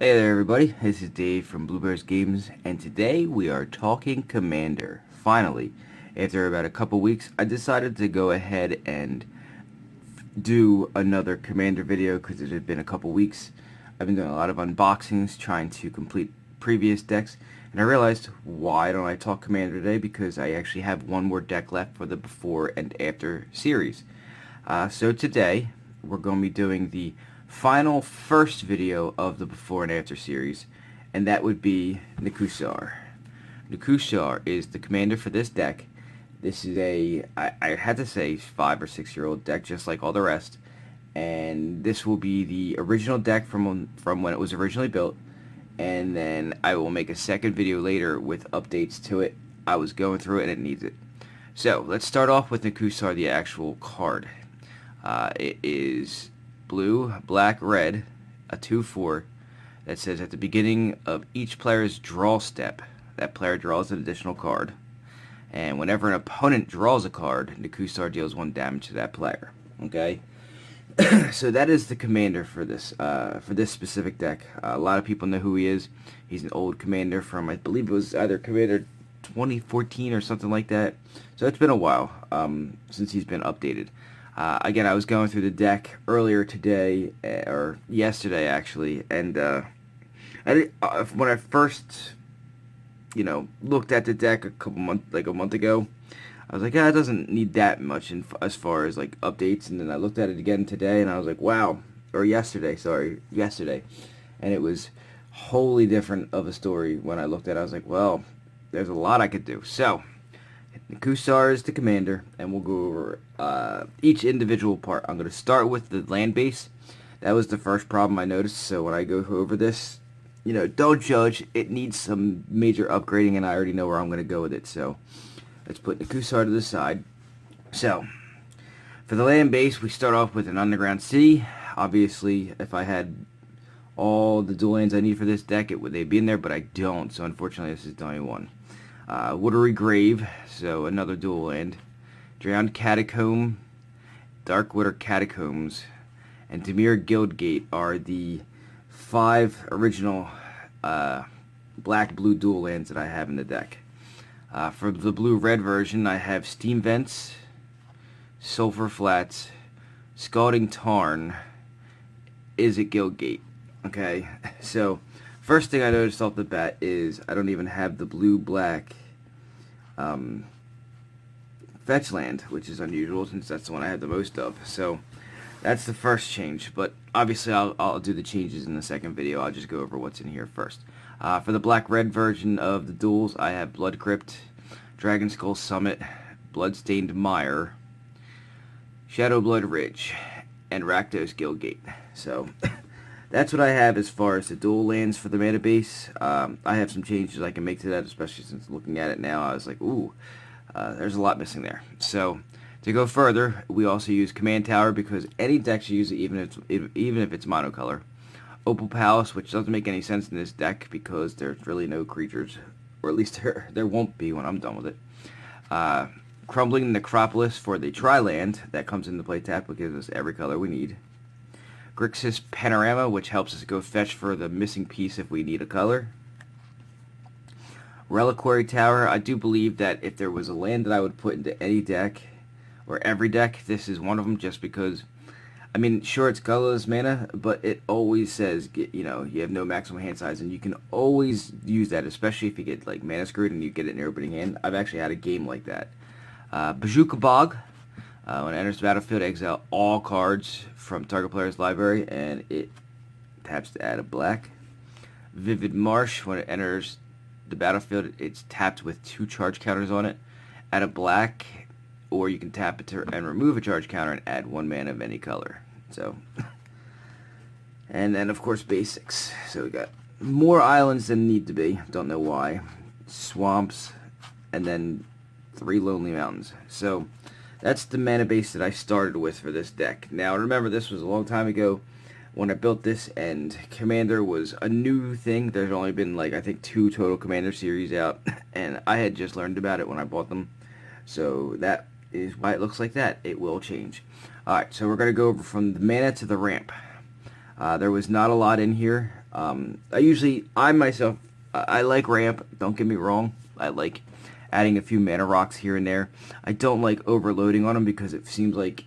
Hey there everybody, this is Dave from Bluebears Games, and today we are talking Commander. Finally, after about a couple weeks, I decided to go ahead and do another Commander video because it had been a couple weeks. I've been doing a lot of unboxings, trying to complete previous decks, and I realized, why don't I talk Commander today? Because I actually have one more deck left for the before and after series. So today, we're going to be doing the final first video of the before and after series, and that would be Nekusar. Nekusar is the commander for this deck. This is I had to say 5 or 6 year old deck, just like all the rest, and this will be the original deck from when it was originally built, and then I will make a second video later with updates to it. I was going through it and it needs it. So let's start off with Nekusar, the actual card. It is blue, black, red, a 2/4 that says at the beginning of each player's draw step, that player draws an additional card. And whenever an opponent draws a card, Nekusar deals 1 damage to that player. Okay? So that is the commander for this specific deck. A lot of people know who he is. He's an old commander from, I believe it was either Commander 2014 or something like that. So it's been a while since he's been updated. Again, I was going through the deck earlier today, or yesterday actually, and when I first, looked at the deck a month ago, I was like, yeah, it doesn't need that much as far as like updates. And then I looked at it again today, and I was like, wow, or yesterday, and it was wholly different of a story when I looked at it. I was like, well, there's a lot I could do. So Nekusar is the commander, and we'll go over each individual part. I'm going to start with the land base. That was the first problem I noticed, so when I go over this, don't judge. It needs some major upgrading, and I already know where I'm going to go with it, so let's put Nekusar to the side. So, for the land base, we start off with an underground city. Obviously, if I had all the dual lands I need for this deck, they'd be in there, but I don't, so unfortunately this is the only one. Watery Grave, so another dual land. Drowned Catacomb, Darkwater Catacombs, and Dimir Guildgate are the 5 original black-blue dual lands that I have in the deck. For the blue-red version, I have Steam Vents, Sulphur Flats, Scalding Tarn, Izzet Guildgate. Okay, so first thing I noticed off the bat is I don't even have the blue-black fetch land, which is unusual since that's the one I have the most of. So that's the first change, but obviously I'll do the changes in the second video. I'll just go over what's in here first. For the black-red version of the duels, I have Blood Crypt, Dragon Skull Summit, Bloodstained Mire, Shadowblood Ridge, and Rakdos Guildgate. So that's what I have as far as the dual lands for the mana base. I have some changes I can make to that, especially since looking at it now, I was like, ooh, there's a lot missing there. So to go further, we also use Command Tower because any deck should use it, even if it's monocolor. Opal Palace, which doesn't make any sense in this deck because there's really no creatures, or at least there won't be when I'm done with it. Crumbling Necropolis for the tri-land that comes into play tap, which gives us every color we need. Grixis Panorama, which helps us go fetch for the missing piece if we need a color. Reliquary Tower, I do believe that if there was a land that I would put into any deck, or every deck, this is one of them, just because, I mean, sure, it's colorless mana, but it always says, you have no maximum hand size, and you can always use that, especially if you get, like, mana screwed and you get it in your opening hand. I've actually had a game like that. Bajuka Bog. When it enters the battlefield, exile all cards from target player's library, and it taps to add a black. Vivid Marsh, when it enters the battlefield, it's tapped with 2 charge counters on it. Add a black, or you can tap it and remove a charge counter and add 1 mana of any color. So, and then of course basics. So we got more islands than need to be. Don't know why. Swamps, and then 3 lonely mountains. So that's the mana base that I started with for this deck. Now remember, this was a long time ago when I built this, and Commander was a new thing. There's only been, like, I think 2 total Commander series out, and I had just learned about it when I bought them. So that is why it looks like that. It will change. Alright, so we're going to go over from the mana to the ramp. There was not a lot in here. I myself, I like ramp, don't get me wrong. I like adding a few mana rocks here and there. I don't like overloading on them because it seems like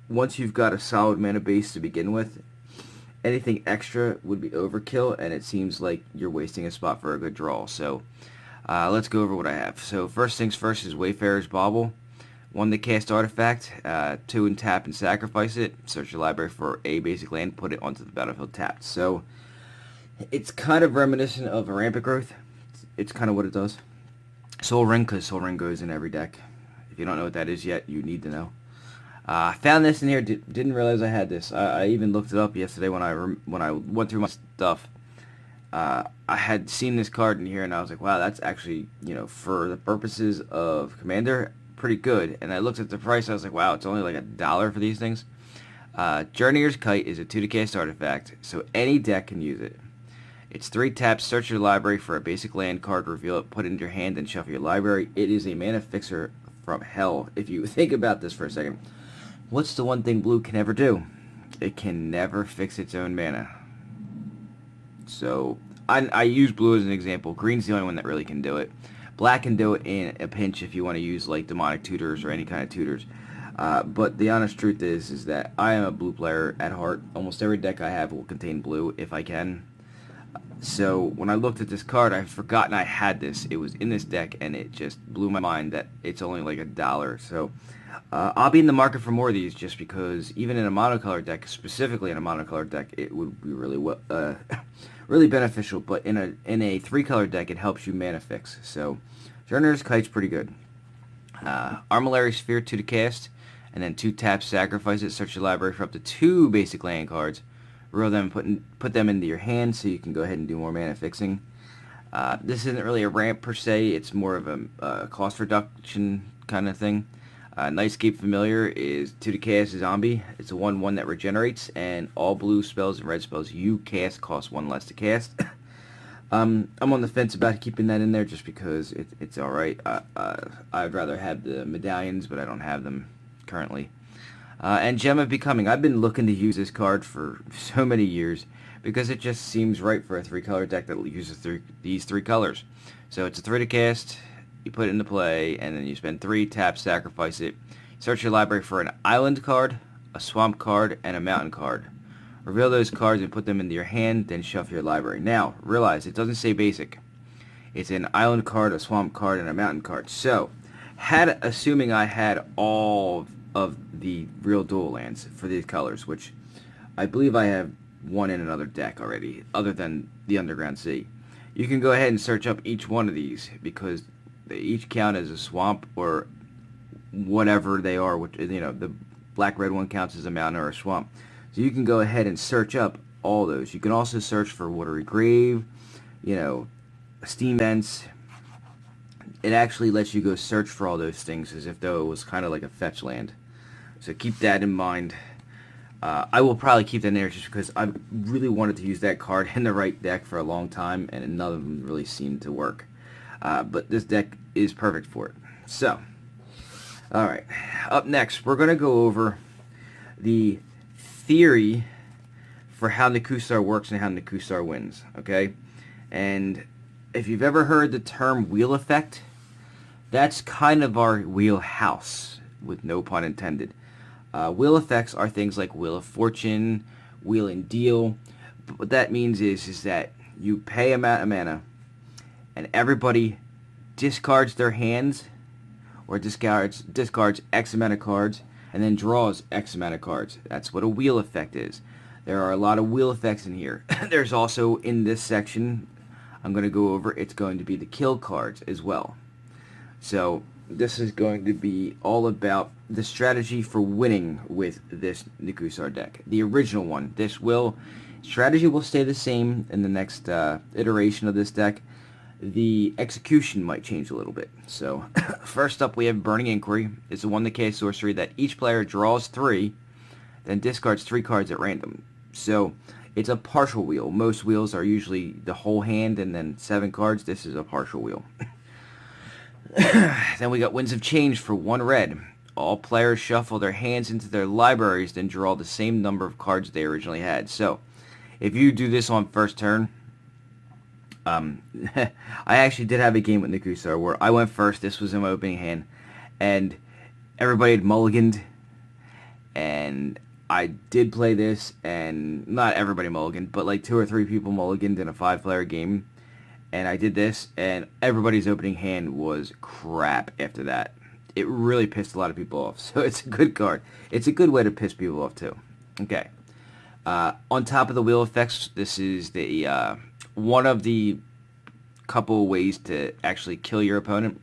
once you've got a solid mana base to begin with, anything extra would be overkill, and it seems like you're wasting a spot for a good draw. So let's go over what I have. So first things first is Wayfarer's Bauble. 1 to cast artifact, 2 and tap and sacrifice it. Search your library for a basic land, put it onto the battlefield tapped. So it's kind of reminiscent of a Rampant Growth. It's kind of what it does. Soul Ring, because Soul Ring goes in every deck. If you don't know what that is yet, you need to know. I found this in here. Didn't realize I had this. I even looked it up yesterday when I went through my stuff. I had seen this card in here, and I was like, wow, that's actually, for the purposes of Commander, pretty good. And I looked at the price. I was like, wow, it's only like $1 for these things. Journeyer's Kite is a 2 to cast artifact, so any deck can use it. It's 3 taps, search your library for a basic land card, reveal it, put it in your hand, and shuffle your library. It is a mana fixer from hell. If you think about this for a second, what's the one thing blue can never do? It can never fix its own mana. So, I use blue as an example. Green's the only one that really can do it. Black can do it in a pinch if you want to use like demonic tutors or any kind of tutors. But the honest truth is that I am a blue player at heart. Almost every deck I have will contain blue if I can. So when I looked at this card, I'd forgotten I had this. It was in this deck, and it just blew my mind that it's only like $1. So I'll be in the market for more of these, just because even in a monocolor deck, specifically in a monocolor deck, it would be really really beneficial. But in a 3-color deck, it helps you mana fix. So Journeyer's Kite's pretty good. Armillary Sphere 2 to cast, and then 2 taps, sacrifice it, search your library for up to 2 basic land cards. Roll them, put them into your hand so you can go ahead and do more mana fixing. This isn't really a ramp per se, it's more of a cost reduction kind of thing. Nightscape Familiar is 2 to cast a zombie. It's a 1/1 that regenerates, and all blue spells and red spells you cast cost 1 less to cast. I'm on the fence about keeping that in there just because it's alright. I'd rather have the medallions, but I don't have them currently. And Gem of Becoming. I've been looking to use this card for so many years because it just seems right for a 3-color deck that uses these 3 colors. So it's a 3 to cast, you put it into play, and then you spend 3, tap, sacrifice it. Search your library for an island card, a swamp card, and a mountain card. Reveal those cards and put them into your hand, then shuffle your library. Now, realize it doesn't say basic. It's an island card, a swamp card, and a mountain card. So, assuming I had all of the real dual lands for these colors, which I believe I have one in another deck already, other than the Underground Sea. You can go ahead and search up each one of these because they each count as a swamp or whatever they are. Which, the black-red one counts as a mountain or a swamp. So you can go ahead and search up all those. You can also search for Watery Grave, Steam Vents. It actually lets you go search for all those things as if though it was kind of like a fetch land. So keep that in mind. I will probably keep that in there just because I really wanted to use that card in the right deck for a long time, and none of them really seemed to work. But this deck is perfect for it. So, alright. Up next, we're going to go over the theory for how Nekusar works and how Nekusar wins. Okay? And if you've ever heard the term wheel effect, that's kind of our wheelhouse, with no pun intended. Wheel effects are things like Wheel of Fortune, Wheel and Deal. But what that means is that you pay amount of mana, and everybody discards their hands, or discards X amount of cards, and then draws X amount of cards. That's what a wheel effect is. There are a lot of wheel effects in here. There's also, in this section I'm going to go over, it's going to be the kill cards as well. So this is going to be all about the strategy for winning with this Nekusar deck. The original one. Strategy will stay the same in the next iteration of this deck. The execution might change a little bit. So first up we have Burning Inquiry. It's a 1 to cast sorcery that each player draws 3, then discards 3 cards at random. So it's a partial wheel. Most wheels are usually the whole hand and then 7 cards. This is a partial wheel. Then we got Winds of Change for 1 red. All players shuffle their hands into their libraries, then draw the same number of cards they originally had. So, if you do this on first turn, I actually did have a game with Nekusar where I went first. This was in my opening hand, and everybody had mulliganed, and I did play this, and not everybody mulliganed, but like 2 or 3 people mulliganed in a 5-player game, and I did this, and everybody's opening hand was crap after that. It really pissed a lot of people off, so it's a good card. It's a good way to piss people off, too. Okay. On top of the wheel effects, this is the one of the couple ways to actually kill your opponent.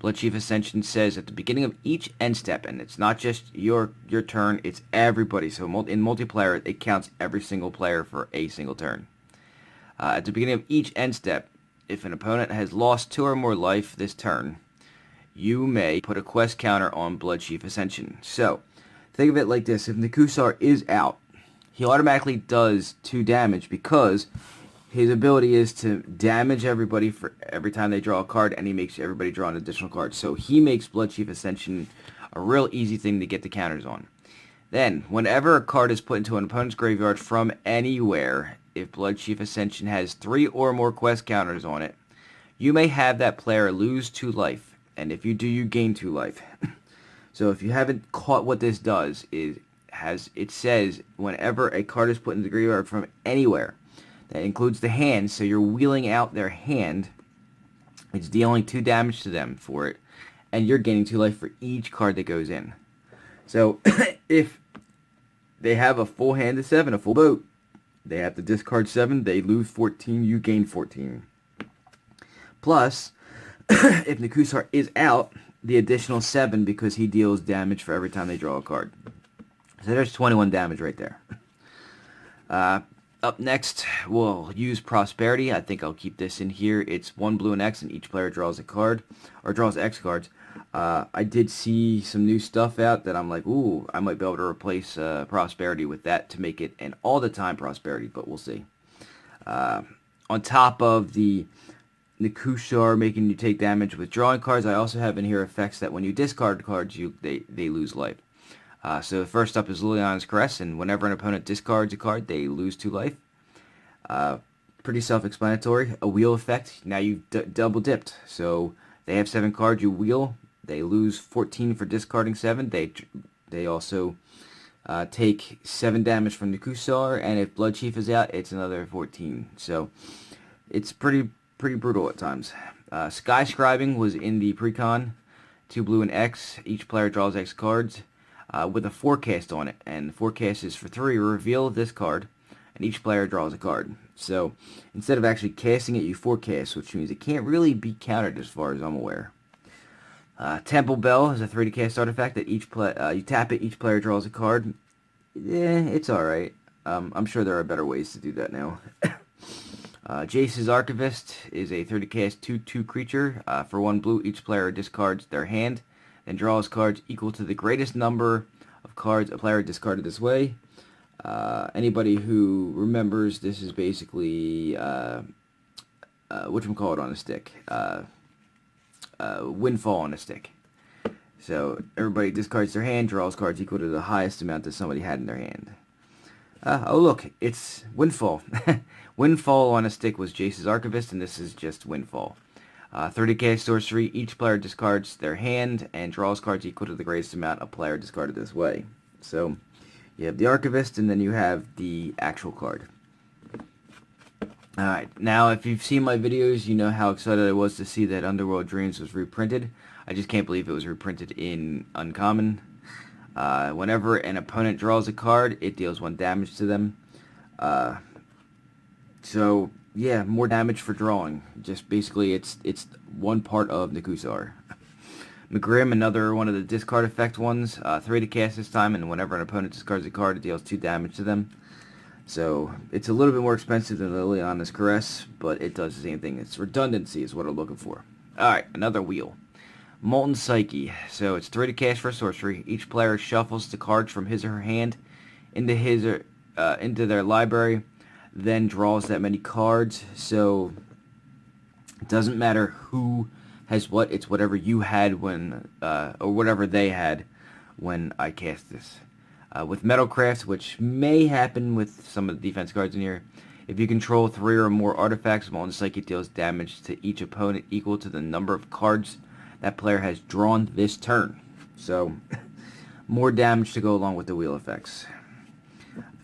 Bloodchief Ascension says at the beginning of each end step, and it's not just your turn, it's everybody. So in multiplayer, it counts every single player for a single turn. At the beginning of each end step, if an opponent has lost 2 or more life this turn, you may put a quest counter on Bloodchief Ascension. So, think of it like this. If Nekusar is out, he automatically does 2 damage because his ability is to damage everybody for every time they draw a card, and he makes everybody draw an additional card. So he makes Bloodchief Ascension a real easy thing to get the counters on. Then, whenever a card is put into an opponent's graveyard from anywhere, if Bloodchief Ascension has 3 or more quest counters on it, you may have that player lose 2 life. And if you do, you gain 2 life. So if you haven't caught what this does, it says whenever a card is put into the graveyard from anywhere, that includes the hand, so you're wheeling out their hand. It's dealing 2 damage to them for it, and you're gaining 2 life for each card that goes in. So, if they have a full hand of 7, a full boat, they have to discard 7, they lose 14, you gain 14. Plus, if Nekusar is out, the additional 7 because he deals damage for every time they draw a card. So there's 21 damage right there. Up next, we'll use Prosperity. I think I'll keep this in here. It's 1 blue and X, and each player draws a card, or draws X cards. I did see some new stuff out that I'm like, ooh, I might be able to replace Prosperity with that to make it an all-the-time Prosperity, but we'll see. On top of the Nekusar making you take damage with drawing cards, I also have in here effects that when you discard cards, they lose life. So first up is Liliana's Caress, and whenever an opponent discards a card, they lose 2 life. Pretty self-explanatory. A wheel effect, now you've double dipped. So they have 7 cards, you wheel, they lose 14 for discarding 7. They also take 7 damage from Nekusar, and if Bloodchief is out, it's another 14. So it's pretty brutal at times. Sky Scribing was in the precon. 2 blue and X, each player draws X cards. With a forecast on it, and the forecast is for 3, reveal this card, and each player draws a card. So, instead of actually casting it, you forecast, which means it can't really be countered as far as I'm aware. Temple Bell is a 3-cast artifact that you tap it, each player draws a card. It's alright. I'm sure there are better ways to do that now. Jace's Archivist is a 30-cast 2/2 creature. For 1 blue, each player discards their hand and draws cards equal to the greatest number of cards a player discarded this way. Anybody who remembers, this is basically whatchamacallit on a stick. Windfall on a stick. So everybody discards their hand, draws cards equal to the highest amount that somebody had in their hand. Oh look, it's Windfall. Windfall on a stick was Jace's Archivist, and this is just Windfall. 30-cast sorcery, each player discards their hand and draws cards equal to the greatest amount a player discarded this way. So, you have the Archivist, and then you have the actual card. Alright, now if you've seen my videos, you know how excited I was to see that Underworld Dreams was reprinted. I just can't believe it was reprinted in Uncommon. Whenever an opponent draws a card, it deals 1 damage to them. So, yeah, more damage for drawing. Just basically, it's one part of Nekusar. McGrim, another one of the discard effect ones. 3 to cast this time, and whenever an opponent discards a card, it deals 2 damage to them. So, it's a little bit more expensive than Liliana's Caress, but it does the same thing. It's redundancy is what I'm looking for. Alright, another wheel. Molten Psyche. So, it's 3 to cast for sorcery. Each player shuffles the cards from his or her hand into their library, then draws that many cards. So it doesn't matter who has what, it's whatever you had when or whatever they had when I cast this. With Metalcraft, which may happen with some of the defense cards in here, if you control 3 or more artifacts, Molten Psychic deals damage to each opponent equal to the number of cards that player has drawn this turn. So, more damage to go along with the wheel effects.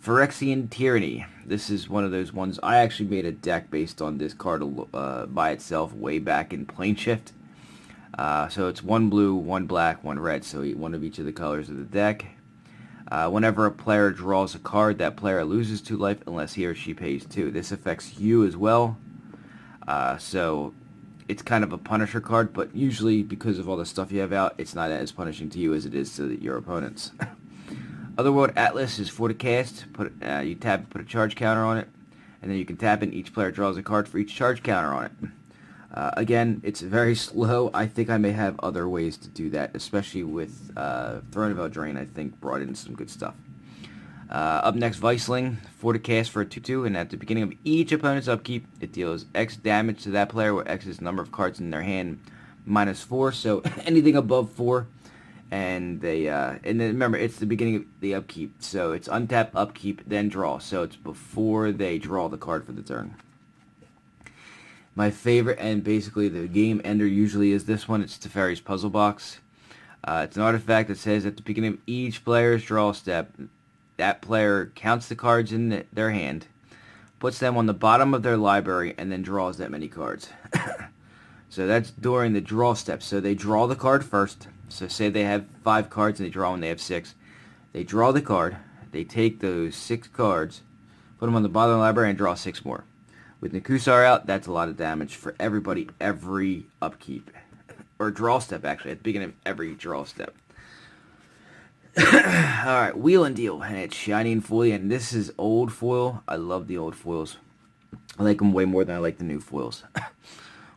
Phyrexian Tyranny. This is one of those ones. I actually made a deck based on this card by itself way back in Planeshift. So it's 1 blue, 1 black, 1 red, so one of each of the colors of the deck. Whenever a player draws a card, that player loses 2 life unless he or she pays 2. This affects you as well. So it's kind of a Punisher card, but usually because of all the stuff you have out, it's not as punishing to you as it is to your opponents. Otherworld Atlas is 4 to cast. You tap, put a charge counter on it, and then you can tap it, and each player draws a card for each charge counter on it. Again, it's very slow. I think I may have other ways to do that, especially with Throne of Eldraine, I think, brought in some good stuff. Up next, Viceling, 4 to cast for a 2/2, and at the beginning of each opponent's upkeep, it deals X damage to that player, where X is the number of cards in their hand minus 4, so anything above 4, and then remember, it's the beginning of the upkeep, so it's untap, upkeep, then draw, so it's before they draw the card for the turn. My favorite, and basically the game ender usually is this one. It's Teferi's Puzzle Box. It's an artifact that says at the beginning of each player's draw step, that player counts the cards in their hand, puts them on the bottom of their library, and then draws that many cards. So that's during the draw step. So they draw the card first. So say they have 5 cards and they draw when they have 6. They draw the card. They take those 6 cards, put them on the bottom of the library, and draw 6 more. With Nekusar out, that's a lot of damage for everybody every upkeep. Or draw step, actually, at the beginning of every draw step. Alright, Wheel and Deal, and it's shiny and foily, and this is old foil. I love the old foils. I like them way more than I like the new foils.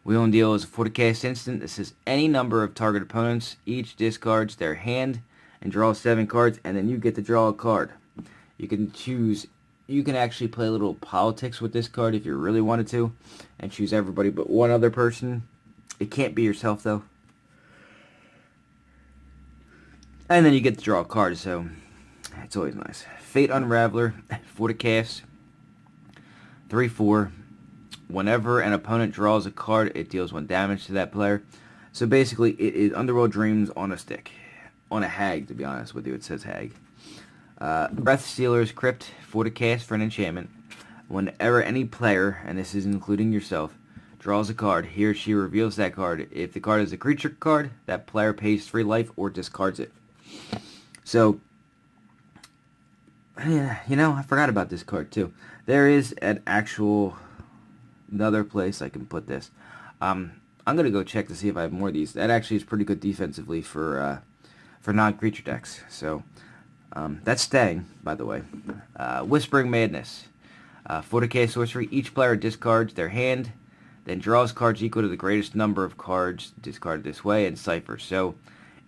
Wheel and Deal is a 4 to cast instant. This is any number of target opponents. Each discards their hand and draws 7 cards, and then you get to draw a card. You can choose... You can actually play a little politics with this card if you really wanted to, and choose everybody but one other person. It can't be yourself, though. And then you get to draw a card, so it's always nice. Fate Unraveler, 4 to cast, 3/4. Whenever an opponent draws a card, it deals 1 damage to that player. So basically, it is Underworld Dreams on a stick. On a hag, to be honest with you. It says hag. Breath Stealer's Crypt, 4 to cast for an enchantment. Whenever any player, and this is including yourself, draws a card, he or she reveals that card. If the card is a creature card, that player pays 3 life or discards it. So, yeah, you know, I forgot about this card too. There is an actual another place I can put this. I'm gonna go check to see if I have more of these. That actually is pretty good defensively for non-creature decks. So. That's staying, by the way. Whispering Madness. 4 to cast sorcery. Each player discards their hand, then draws cards equal to the greatest number of cards discarded this way, and Cipher. So,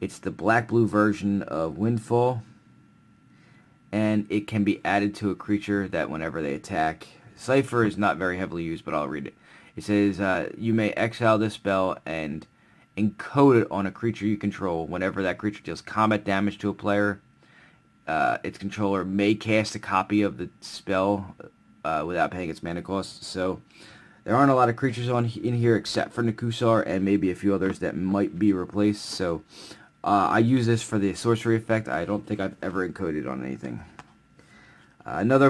it's the black-blue version of Windfall, and it can be added to a creature that whenever they attack. Cipher is not very heavily used, but I'll read it. It says, you may exile this spell and encode it on a creature you control. Whenever that creature deals combat damage to a player, its controller may cast a copy of the spell without paying its mana cost. So there aren't a lot of creatures in here except for Nekusar and maybe a few others that might be replaced. So I use this for the sorcery effect. I don't think I've ever encoded on anything. Another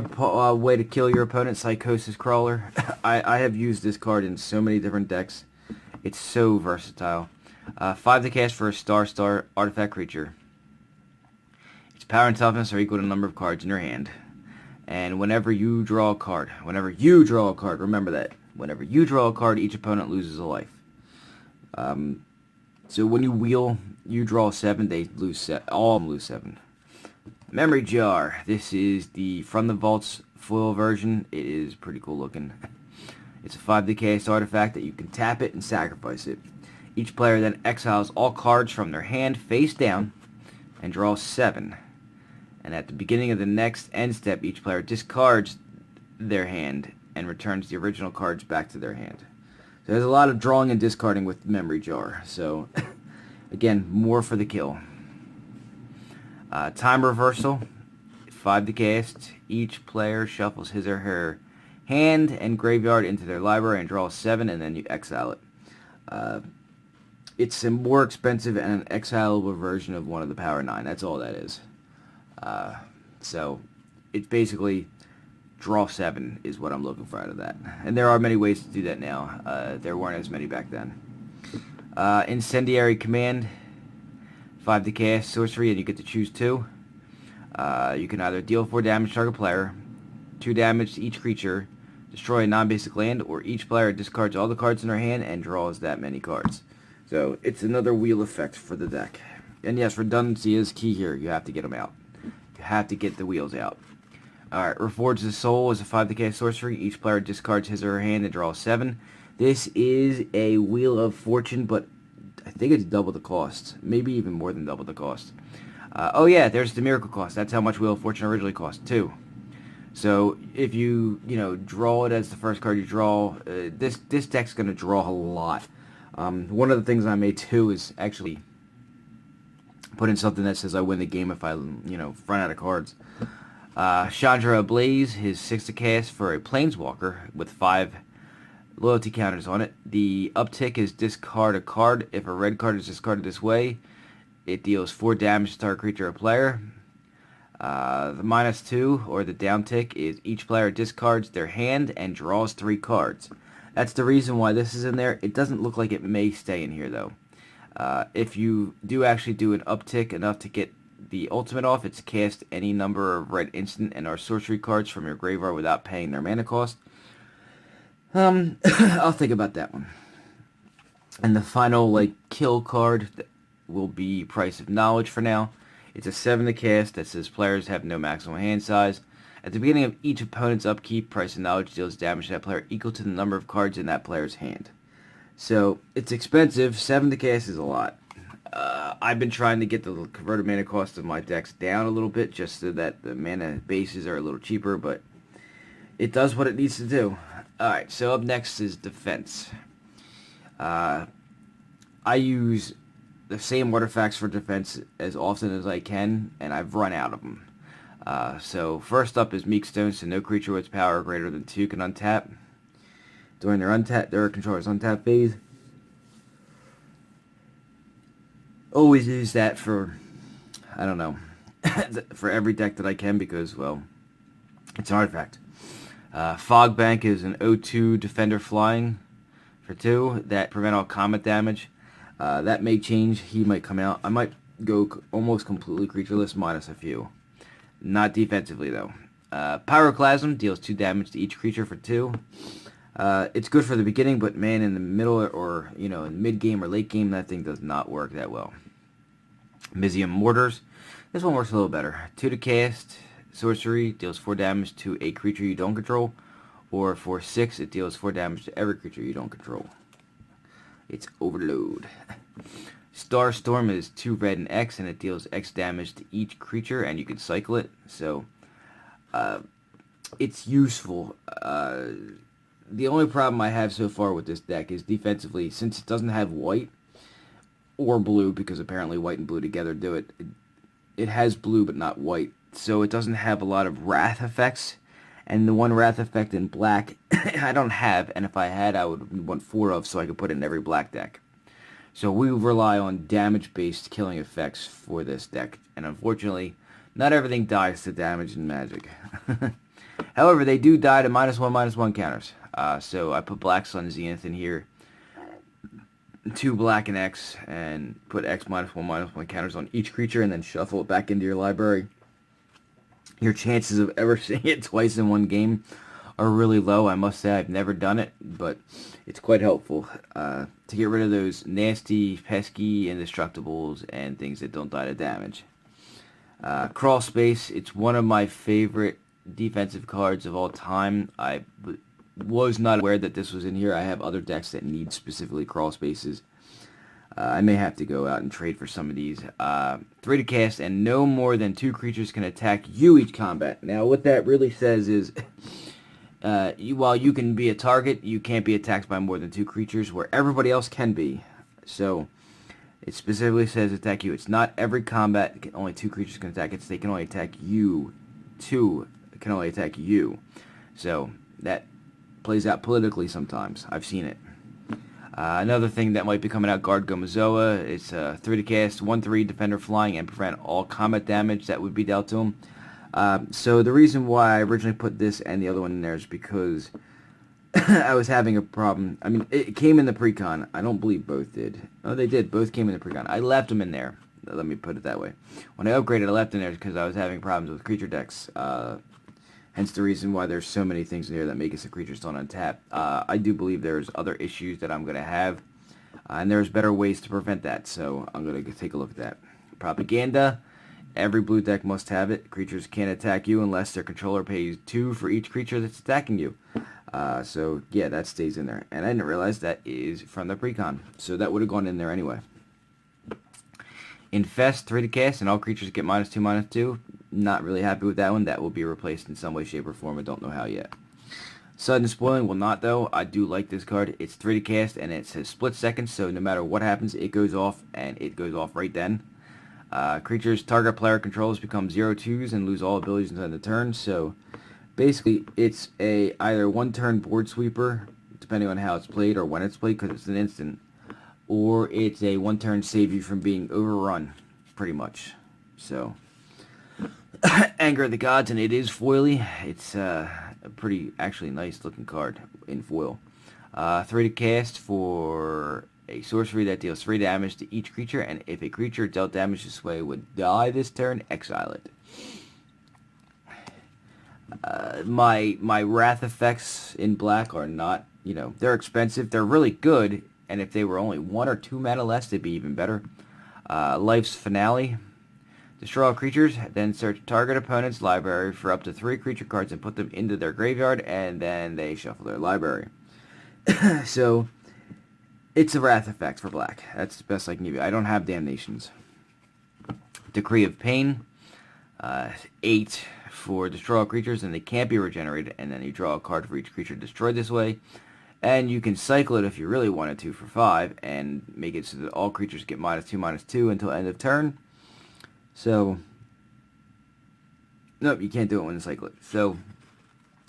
way to kill your opponent, Psychosis Crawler. I have used this card in so many different decks. It's so versatile. 5 to cast for a star artifact creature. Power and toughness are equal to the number of cards in your hand. And whenever you draw a card, remember that. Whenever you draw a card, each opponent loses a life. So when you wheel, you draw 7, they lose 7. All of them lose 7. Memory Jar. This is the From the Vaults foil version. It is pretty cool looking. It's a 5 to cast artifact that you can tap it and sacrifice it. Each player then exiles all cards from their hand face down and draws 7. And at the beginning of the next end step, each player discards their hand and returns the original cards back to their hand. So there's a lot of drawing and discarding with Memory Jar. So, again, more for the kill. Time Reversal. 5 to cast. Each player shuffles his or her hand and graveyard into their library and draws 7, and then you exile it. It's a more expensive and an exilable version of one of the Power 9. That's all that is. So it's basically draw 7 is what I'm looking for out of that. And there are many ways to do that now. There weren't as many back then. Incendiary Command, 5 to cast, sorcery, and you get to choose 2. You can either deal 4 damage to target player, 2 damage to each creature, destroy a non-basic land, or each player discards all the cards in their hand and draws that many cards. So it's another wheel effect for the deck. And yes, redundancy is key here. You have to get them out. You have to get the wheels out. Alright, Reforge the Soul is a 5 to cast sorcery. Each player discards his or her hand and draws 7. This is a Wheel of Fortune, but I think it's double the cost. Maybe even more than double the cost. Oh yeah, there's the Miracle cost. That's how much Wheel of Fortune originally cost, too. So if you draw it as the first card you draw, this deck's going to draw a lot. One of the things I made too is actually put in something that says I win the game if I run out of cards. Chandra Ablaze, his 6 to cast for a Planeswalker with 5 loyalty counters on it. The uptick is discard a card. If a red card is discarded this way, it deals 4 damage to target creature or player. The -2, or the downtick, is each player discards their hand and draws 3 cards. That's the reason why this is in there. It doesn't look like it may stay in here, though. If you do actually do an uptick enough to get the ultimate off, it's cast any number of red instant and or sorcery cards from your graveyard without paying their mana cost. I'll think about that one. And the final, kill card will be Price of Knowledge for now. It's a 7 to cast that says players have no maximum hand size. At the beginning of each opponent's upkeep, Price of Knowledge deals damage to that player equal to the number of cards in that player's hand. So, it's expensive. 7 to cast is a lot. I've been trying to get the converted mana cost of my decks down a little bit just so that the mana bases are a little cheaper, but it does what it needs to do. Alright, so up next is defense. I use the same artifacts for defense as often as I can, and I've run out of them. So first up is Meek Stone, so no creature with power greater than 2 can untap. During their controller's untap phase. Always use that for, I don't know, for every deck that I can because, well, it's an artifact. Fog Bank is an 0/2 defender flying for 2 that prevent all combat damage. That may change. He might come out. I might go almost completely creatureless minus a few. Not defensively, though. Pyroclasm deals 2 damage to each creature for 2. It's good for the beginning, but man, in the middle or, in mid-game or late game, that thing does not work that well. Mizium Mortars. This one works a little better. 2 to cast. Sorcery deals 4 damage to a creature you don't control. Or for 6, it deals 4 damage to every creature you don't control. It's Overload. Starstorm is 2 red and X, and it deals X damage to each creature, and you can cycle it. So, it's useful. The only problem I have so far with this deck is defensively, since it doesn't have white or blue, because apparently white and blue together do it. It has blue but not white, so it doesn't have a lot of wrath effects. And the one wrath effect in black, I don't have, and if I had, I would want 4 of, so I could put it in every black deck. So we rely on damage-based killing effects for this deck, and unfortunately, not everything dies to damage in Magic. However, they do die to -1/-1 counters. So I put Black Sun Zenith in here, 2 black and X, and put X -1/-1 counters on each creature, and then shuffle it back into your library. Your chances of ever seeing it twice in one game are really low. I must say I've never done it, but it's quite helpful to get rid of those nasty, pesky indestructibles and things that don't die to damage. Crawl Space, it's one of my favorite defensive cards of all time. I was not aware that this was in here. I have other decks that need specifically Crawl Spaces. I may have to go out and trade for some of these. 3 to cast, and no more than 2 creatures can attack you each combat. Now, what that really says is, while you can be a target, you can't be attacked by more than 2 creatures, where everybody else can be. So, it specifically says attack you. It's not every combat only 2 creatures can attack. It's they can only attack you 2 can only attack you. So that plays out politically sometimes. I've seen it. Another thing that might be coming out, Guard Gomazoa. It's 3 to cast, 1/3 defender flying, and prevent all combat damage that would be dealt to him. So the reason why I originally put this and the other one in there is because I was having a problem. I mean, it came in the precon. I don't believe both did. Oh, they did. Both came in the precon. I left them in there. Let me put it that way. When I upgraded, I left in there because I was having problems with creature decks. Hence the reason why there's so many things in here that make us a creature still untap. I do believe there's other issues that I'm going to have. And there's better ways to prevent that. So I'm going to take a look at that. Propaganda. Every blue deck must have it. Creatures can't attack you unless their controller pays 2 for each creature that's attacking you. So yeah, that stays in there. And I didn't realize that is from the precon. So that would have gone in there anyway. Infest, 3 to cast, and all creatures get -2/-2. Not really happy with that one. That will be replaced in some way, shape, or form. I don't know how yet. Sudden Spoiling will not, though. I do like this card. It's 3 to cast, and it says split seconds, so no matter what happens, it goes off, and it goes off right then. Creatures target player controls become 0/2s and lose all abilities inside the turn, so basically it's a either one-turn board sweeper, depending on how it's played or when it's played, because it's an instant, or it's a one-turn save you from being overrun, pretty much. So, Anger of the Gods, and it is foily. It's a pretty, actually, nice-looking card in foil. 3 to cast for a sorcery that deals 3 damage to each creature, and if a creature dealt damage this way would die this turn, exile it. My Wrath effects in black are not, they're expensive. They're really good, and if they were only 1 or 2 mana less, they'd be even better. Life's Finale. Destroy all creatures, then search target opponent's library for up to 3 creature cards and put them into their graveyard, and then they shuffle their library. So, it's a Wrath effect for black. That's the best I can give you. I don't have Damnations. Decree of Pain. 8 for destroy all creatures, and they can't be regenerated, and then you draw a card for each creature destroyed this way. And you can cycle it if you really wanted to for 5, and make it so that all creatures get -2/-2 until end of turn. So, nope, you can't do it when you cycle it. So,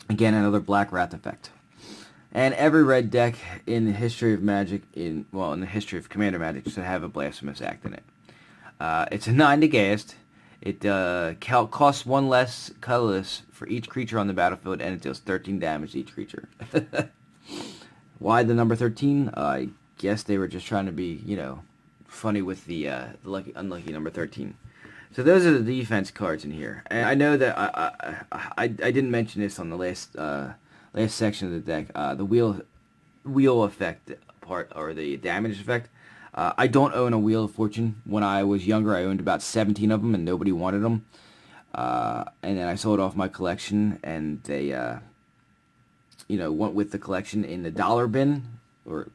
again, another black Wrath effect. And every red deck in the history of Magic, in the history of Commander Magic, should have a Blasphemous Act in it. It's a 9 to cast. It costs 1 less colorless for each creature on the battlefield, and it deals 13 damage to each creature. Why the number 13? I guess they were just trying to be, funny with the unlucky number 13. So those are the defense cards in here. And I know that I didn't mention this on the last section of the deck. The wheel effect part, or the damage effect. I don't own a Wheel of Fortune. When I was younger, I owned about 17 of them, and nobody wanted them. And then I sold off my collection, and they, went with the collection in the dollar bin, or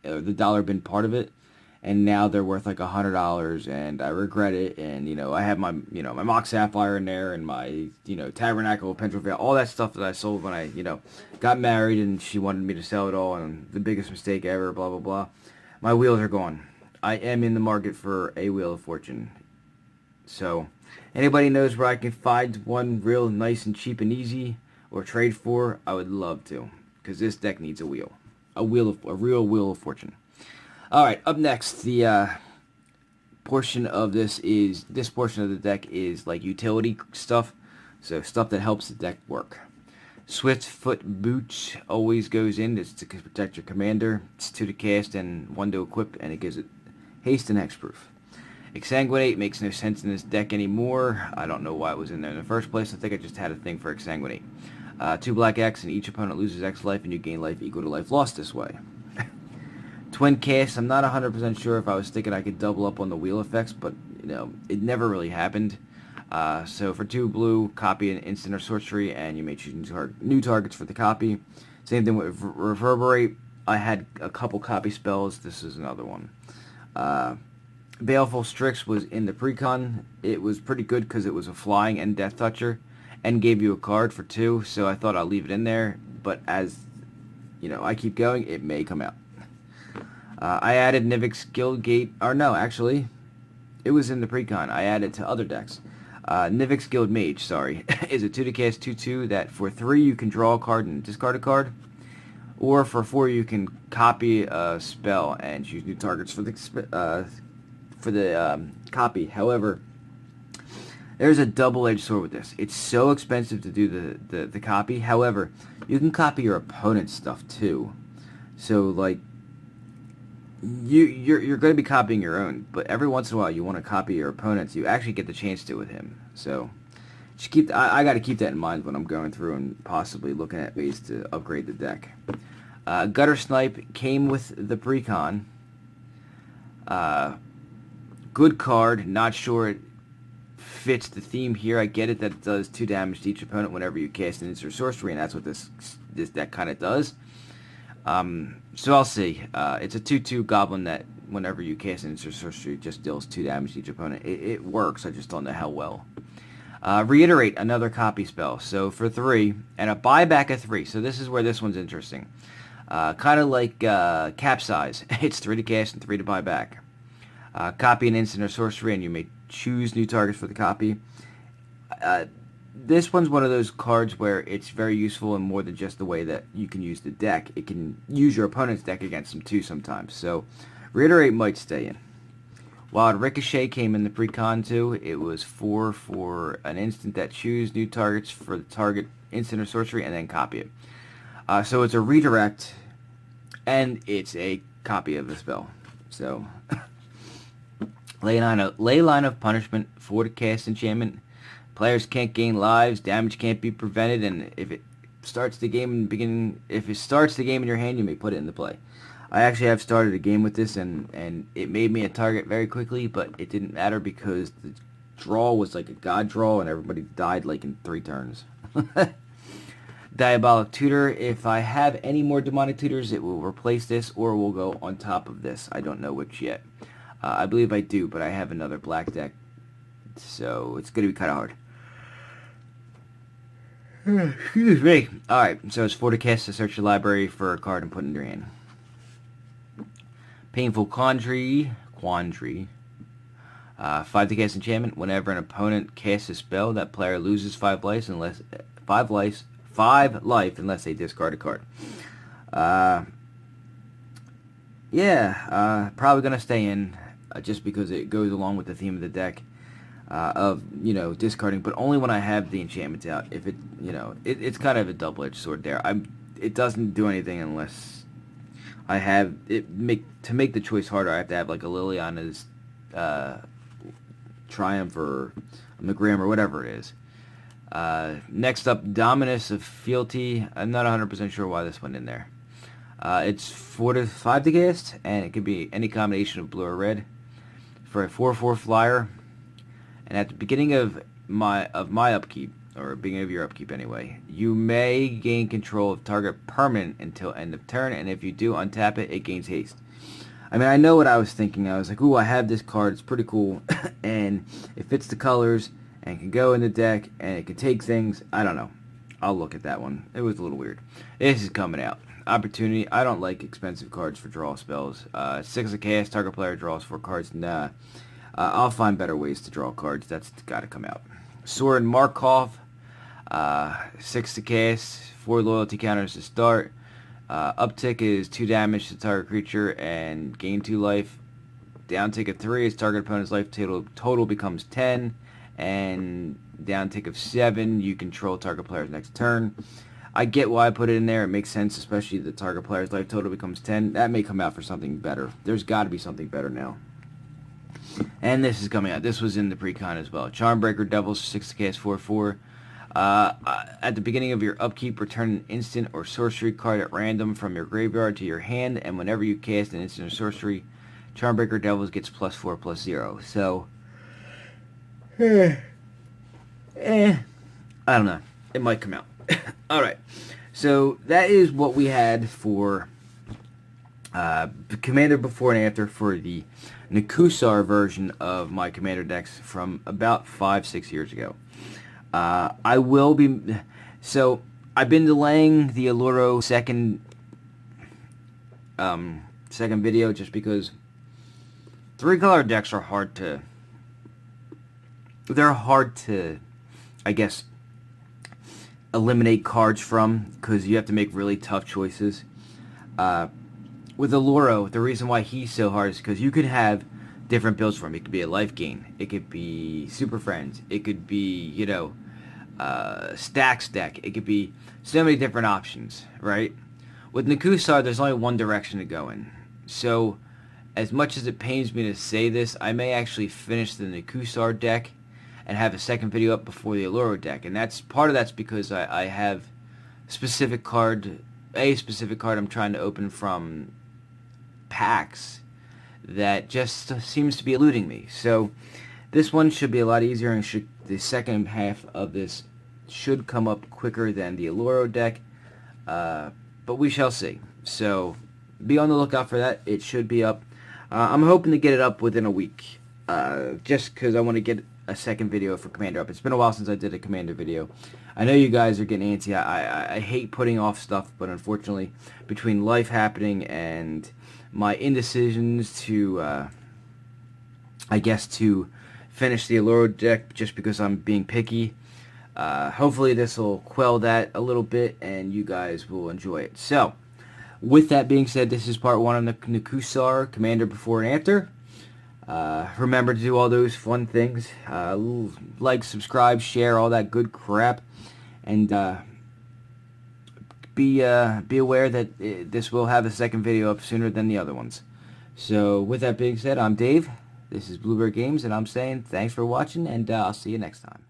the dollar bin part of it. And now they're worth like $100, and I regret it. And I have my my Mock Sapphire in there, and my Tabernacle, Pendrell Vale, all that stuff that I sold when I got married, and she wanted me to sell it all, and the biggest mistake ever, blah blah blah. My wheels are gone. I am in the market for a Wheel of Fortune. So, anybody knows where I can find one real nice and cheap and easy, or trade for? I would love to, because this deck needs a wheel, a real Wheel of Fortune. All right, up next, the portion of this portion of the deck is like utility stuff, so stuff that helps the deck work. Swiftfoot Boots always goes in. It's to protect your commander. It's 2 to cast and 1 to equip, and it gives it haste and hexproof. Exsanguinate makes no sense in this deck anymore. I don't know why it was in there in the first place. I think I just had a thing for Exsanguinate. 2 black X, and each opponent loses X life, and you gain life equal to life lost this way. Twin cast, I'm not 100% sure if I was thinking I could double up on the wheel effects, but it never really happened. So for 2 blue, copy an instant or sorcery, and you may choose new targets for the copy. Same thing with Reverberate. I had a couple copy spells. This is another one. Baleful Strix was in the precon. It was pretty good because it was a flying and death toucher, and gave you a card for 2, so I thought I'll leave it in there, but as I keep going, it may come out. I added Nivix Guildgate, or no, actually, it was in the precon. I added to other decks. Nivix Guild Mage, sorry, is a 2 to cast 2/2 that for 3 you can draw a card and discard a card, or for 4 you can copy a spell and choose new targets for the copy. However, there's a double-edged sword with this. It's so expensive to do the copy. However, you can copy your opponent's stuff too. So like you're going to be copying your own, but every once in a while you want to copy your opponent's. You actually get the chance to with him. So just I got to keep that in mind when I'm going through and possibly looking at ways to upgrade the deck. Gutter Snipe came with the precon. Good card. Not sure it fits the theme here. I get it that it does 2 damage to each opponent whenever you cast an instant sorcery, and that's what this deck kind of does. So I'll see. It's a 2/2 goblin that whenever you cast an instant sorcery just deals 2 damage to each opponent. It works, I just don't know how well. Reiterate, another copy spell. So for 3, and a buyback of 3. So this is where this one's interesting. Kind of like Capsize. It's 3 to cast and 3 to buy back. Copy an instant or sorcery, and you may choose new targets for the copy. This one's one of those cards where it's very useful in more than just the way that you can use the deck. It can use your opponent's deck against them too sometimes. So, Reiterate might stay in. Wild Ricochet came in the precon too. It was 4 for an instant that choose new targets for the target instant or sorcery and then copy it. So it's a redirect, and it's a copy of the spell. So, Ley Line of Punishment, 4 to cast enchantment. Players can't gain lives, damage can't be prevented, and if it starts the game in your hand, you may put it into play. I actually have started a game with this, and it made me a target very quickly, but it didn't matter because the draw was like a god draw, and everybody died like in 3 turns. Diabolic Tutor. If I have any more demonic tutors, it will replace this or will go on top of this. I don't know which yet. I believe I do, but I have another black deck, so it's going to be kind of hard. Excuse me. Alright, so it's 4 to cast to search your library for a card and put it in your hand. Painful Quandary. 5 to cast enchantment. Whenever an opponent casts a spell, that player loses 5 life unless they discard a card. Probably gonna stay in just because it goes along with the theme of the deck of discarding, but only when I have the enchantments out. If it's kind of a double-edged sword there. It doesn't do anything unless I have it. To make the choice harder, I have to have like a Liliana's Triumph or a McGrim or whatever it is. Next up, Dominus of Fealty. I'm not 100% sure why this went in there. It's 4 to 5 to cast, and it could be any combination of blue or red. For a 4/4 flyer, and at the beginning of my upkeep, or beginning of your upkeep anyway, you may gain control of target permanent until end of turn, and if you do untap it, it gains haste. I mean, I know what I was thinking. I was like, ooh, I have this card, it's pretty cool, and it fits the colors, and can go in the deck, and it can take things. I don't know. I'll look at that one. It was a little weird. This is coming out. Opportunity. I don't like expensive cards for draw spells. 6 to cast, target player draws 4 cards. Nah. I'll find better ways to draw cards. That's got to come out. Soren Markov. 6 to cast, 4 loyalty counters to start. Uptick is 2 damage to target creature and gain 2 life. Downtick of 3 is target opponent's life total becomes 10. And downtick of 7, you control target player's next turn. I get why I put it in there. It makes sense, especially the target player's life total becomes 10. That may come out for something better. There's got to be something better now. And this is coming out. This was in the precon as well. Charmbreaker Devils, 6 to cast, 4/4. At the beginning of your upkeep, return an instant or sorcery card at random from your graveyard to your hand, and whenever you cast an instant or sorcery, Charmbreaker Devils gets +4/+0. So, I don't know. It might come out. Alright, so that is what we had for Commander Before and After for the Nekusar version of my Commander decks from about 5-6 years ago. I've been delaying the Oloro second video just because 3-color decks are hard to they're hard to, I guess, eliminate cards from, because you have to make really tough choices. With Oloro, the reason why he's so hard is because you could have different builds for him. It could be a life gain. It could be Super Friends. It could be, Stacks deck. It could be so many different options, right? With Nekusar, there's only one direction to go in. So, as much as it pains me to say this, I may actually finish the Nekusar deck and have a second video up before the Oloro deck. And part of that's because I have a specific card I'm trying to open from packs that just seems to be eluding me. So this one should be a lot easier, and the second half of this should come up quicker than the Oloro deck. But we shall see. So be on the lookout for that. It should be up. I'm hoping to get it up within a week, just because I want to get a second video for Commander up. It's been a while since I did a Commander video. I know you guys are getting antsy. I hate putting off stuff, but unfortunately, between life happening and my indecisions to, I guess, to finish the Oloro deck just because I'm being picky, hopefully this will quell that a little bit and you guys will enjoy it. So, with that being said, this is part 1 on the Nekusar Commander Before and After. Remember to do all those fun things. Like, subscribe, share, all that good crap. And be aware that this will have a second video up sooner than the other ones. So, with that being said, I'm Dave. This is Bluebird Games, and I'm saying thanks for watching, and I'll see you next time.